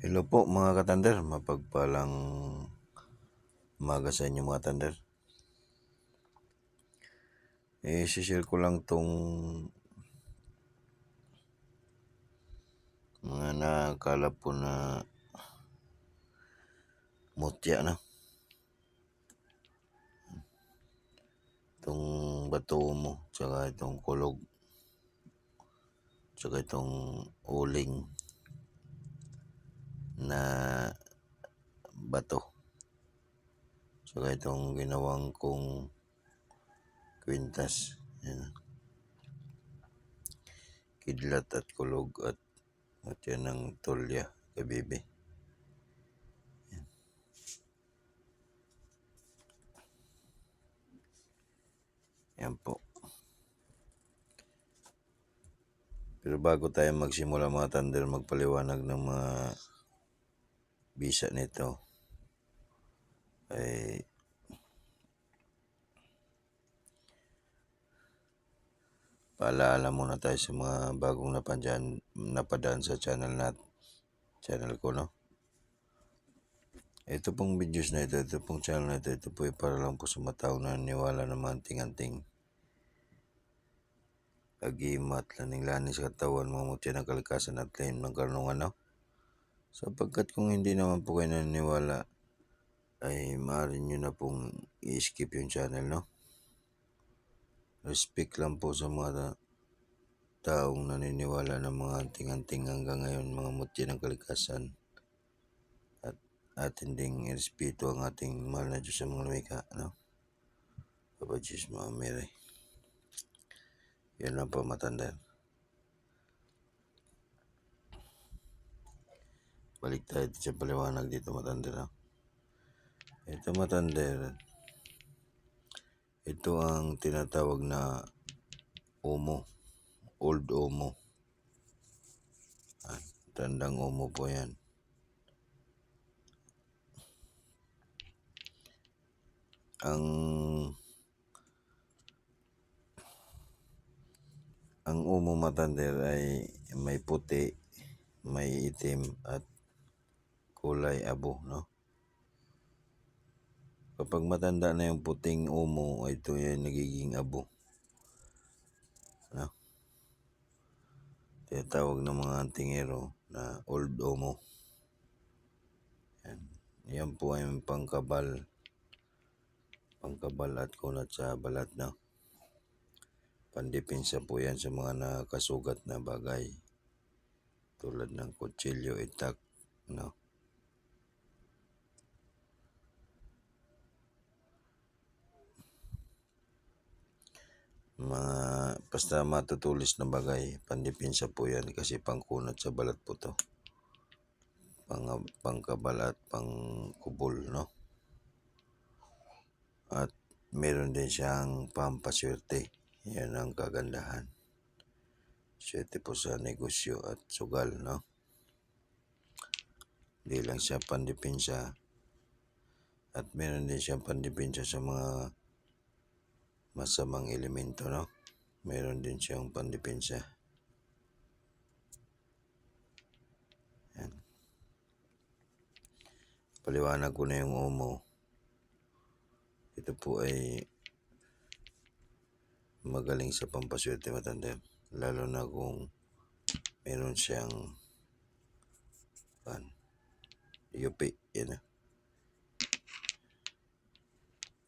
Hello po mga katander, mapagpalang umaga sa inyo mga tander. Share ko lang tong mga nakalap po na mutya na. Itong bato mo, tsaka itong kulog, tsaka itong uling na bato. Tsaka itong ginawang kong kwintas. Yan. Kidlat at kulog at mutya ng tulya, kabibi. Yan po. Pero bago tayo magsimula mga tander, magpaliwanag ng mga bisa nito ay paalaala muna tayo sa mga bagong napadaan sa channel ko, no? Ito pong videos na ito pong channel na ito po ay para lang po sa matao na niwala ng mga anting-anting agimat, laning-laning sa katawan, mga mutya ng kalikasan at lihim ng karunungan, no? Sapagkat kung hindi naman po kayo naniniwala ay maaari nyo na pong i-skip yung channel, no? Respect lang po sa mga taong naniniwala ng mga anting-anting hanggang ngayon, mga mutya ng kalikasan, at atin ding irespeto ang ating mahal na Diyos sa mga lumikha, no? Papa Diyos, mga Mary. Yan lang po matanda. Balik tayo sa paliwanag dito matanda, no? Ito matanda, ito ang tinatawag na Omo, Old Omo. Tandang Omo po yan. Ang Omo matander ay may puti, may itim at kulay abo, no? Kapag matanda na yung puting Omo, ito yung nagiging abo, no? Tinatawag ng mga antingero na Old Omo. Yan po ay pangkabal at kunat sa balat, no? Pandepensa po yan sa mga nakasugat na bagay tulad ng kutsilyo, itak, no? Basta matutulis na bagay, pandepensa po yan kasi pangkunat sa balat po to. Pangkabal at pangkubol, no? At meron din siyang pampaswerte. Yan ang kagandahan. Swerte po sa negosyo at sugal, no? Hindi lang siya pandepensa at meron din siyang pandepensa sa mga masamang elemento, no? Meron din siyang pandepensa. Yan. Paliwanag ko na yung Omo. Ito po ay magaling sa pampaswerte matanda. Lalo na kung meron siyang yupi. Yan.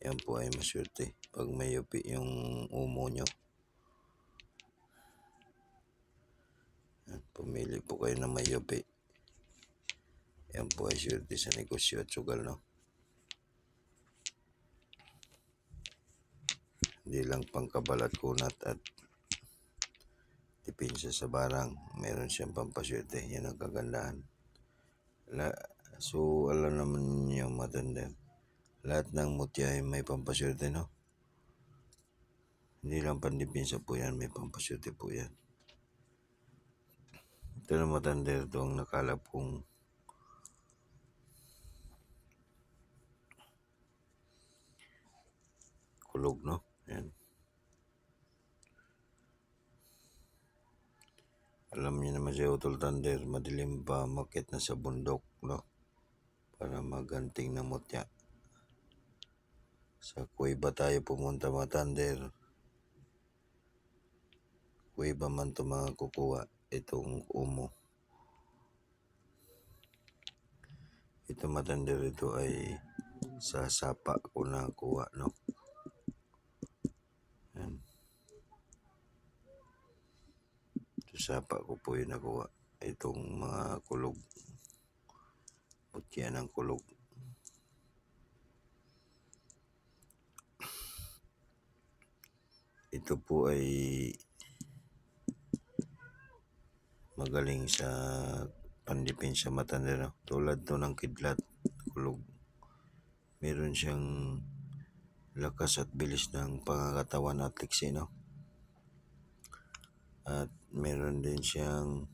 Yan po ay maswerte. Pag may yupi yung Omo nyo. Yan. Pumili po kayo na may yupi. Yan po ay swerte sa negosyo at sugal, no? Hindi lang pangkabalat, kunat at depensa sa barang. Meron siyang pampaswerte. Yan ang kagandahan. So, alam naman niyo matanda. Lahat ng mutya ay may pampaswerte, no? Hindi lang pandepensa po yan. May pampaswerte po yan. Ito na matanda. Ito ang nakalap kong kulog, no? Yan. alam niyo naman si Utol Thunder, madilim pa umakyat na sa bundok, no? Para maganting ng mutya. Sa kuweba tayo pumunta mga Thunder. Kuweba man ito mga kukuha, itong umo. Ito mga Thunder, ito ay sa sapa ko nakuha, no? Yan. Sa sapa ko po yung nakuha. Itong mga kulog. Mutya ng kulog. Ito po ay magaling sa pandipensya matanda, no? Tulad to ng kidlat, kulog. Meron siyang lakas at bilis ng pangangatawan at liksi, no? At meron din siyang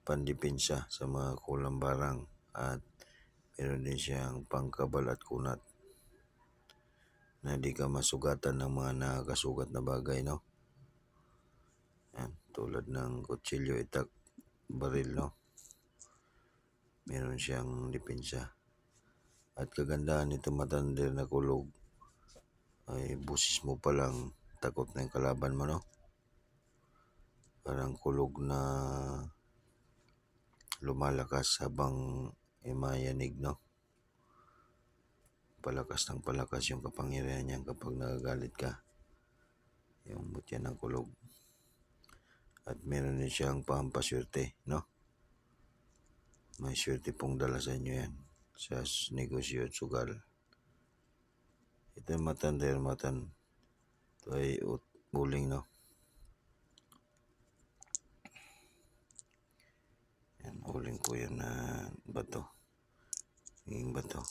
pandipensya sa mga kulang barang at meron din siyang pangkabal at kunat na di ka masugatan ng mga nakakasugat na bagay, no? Yan, tulad ng kutsilyo, itak, baril, no? Meron siyang dipensya. At kagandahan nito matanda na kulog ay busis mo palang takot na yung kalaban mo, no? Parang kulog na lumalakas habang mayanig, no? Palakas ng palakas yung kapangyarihan niyan kapag nagagalit ka. Yung mutya ng kulog. At meron din siyang pampaswerte, no? May swerte pong dala sa inyo yan sa negosyo at sugal. Ito yung matanda, ito ay uling, no? Yan, uling po yan na bato. Yung bato.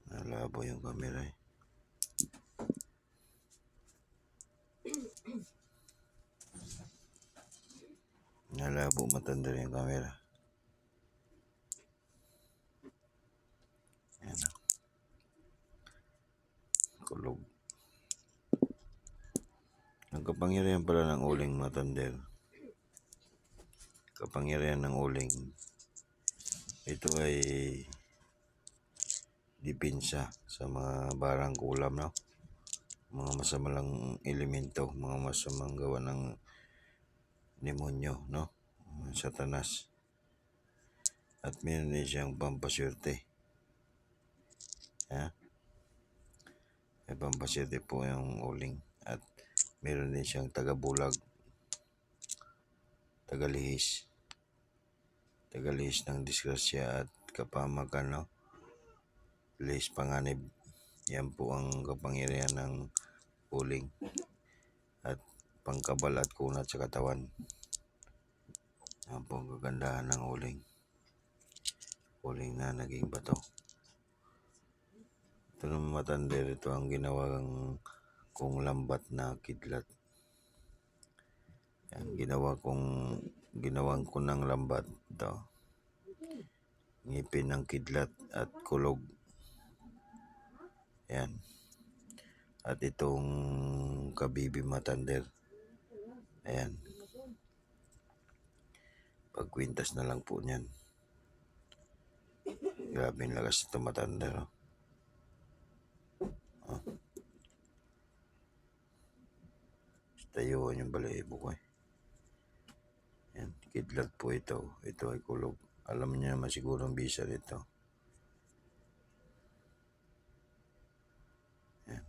Nalabo yung camera eh. Nalabo matanda yung camera. Yan o. Kulog. Ang kapangyarihan pala ng uling matanda. Kapangyarihan ng uling. Ito ay dipinsa sa mga barang kulam, no? Mga masamalang elemento, mga masamang gawa ng demonyo, no? Satanas. At meron din siyang pampaswerte. Ha? May pampaswerte po yung uling. At meron din siyang tagabulag, tagalihis. Tagalihis ng disgrasya at kapamakan, no? Lihis panganib. Yan po ang kapangyarihan ng uling. At pangkabal at kunat sa katawan. Yan po ang kagandahan ng uling. Uling na naging bato. Ito naman matanda, ito ang ginawang kong lambat na kidlat. Yan, ginawang ko ng lambat. Ito. Ngipin ng kidlat at kulog. Yan. At itong kabibi matander. Ayan. Pagkwintas na lang po niyan. Grabe yung lakas ito matander. No? Oh. Tayuan yung balahibo ko eh. Yan. Kidlat po ito. Ito ay kulog. Alam niyo naman siguro ang bisa nito. Yan.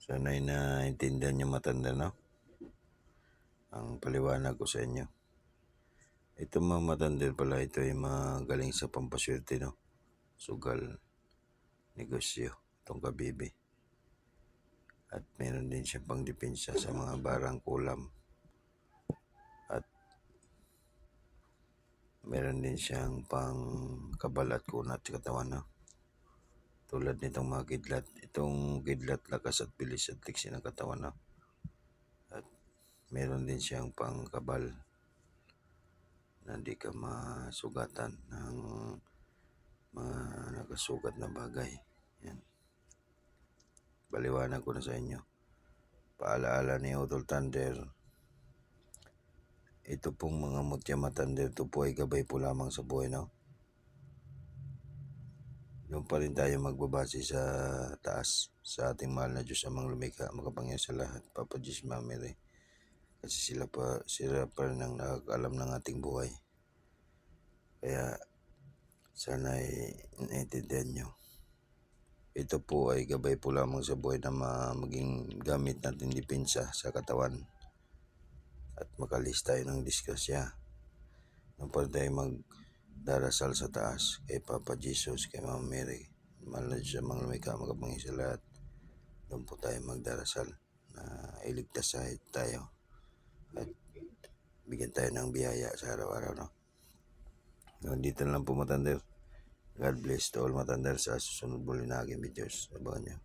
Sana'y naintindihan niyo matanda, no? Ang paliwanag ko sa inyo. Ito mga matanda pala, ito ay magaling sa pampaswerte, no? Sugal, negosyo, itong kabibi. At meron din siyang pangdepensa sa mga barang kulam. At meron din siyang pangkabal at kunat sa katawan, no? Tulad nitong mga kidlat. Itong kidlat, lakas at bilis at tiksi ng katawan, no? At meron din siyang pangkabal na di ka masugatan ng mga nakasugat na bagay. Yan. Paliwanag ko na sa inyo. Paalaala ni Utol Thunder, ito pong mga mutya matanda, ito po ay gabay po lamang sa buhay, no? Doon pa rin tayo magbabase sa taas, sa ating mahal na Diyos amang lumikha, makapangyarihan sa lahat, Papa Diyos, Mama Mary. Kasi sila pa rin ang nakakaalam ng ating buhay. Kaya sana ay naiintindihan nyo. Ito po ay gabay po lamang sa buhay na maging gamit natin depensa sa katawan at makalis tayo ng disgrasya. Doon pa rin tayo magdarasal sa taas kay Papa Jesus, kay Mama Mary, mahal na Diyos amang lumikha, makapangyarihan sa lahat. Doon po tayo magdarasal na iligtas tayo at bigyan tayo ng biyaya sa araw-araw, no? Dito na lang po, Matander. God bless to all, Matander, sa susunod muli na aking videos. Abangan nyo.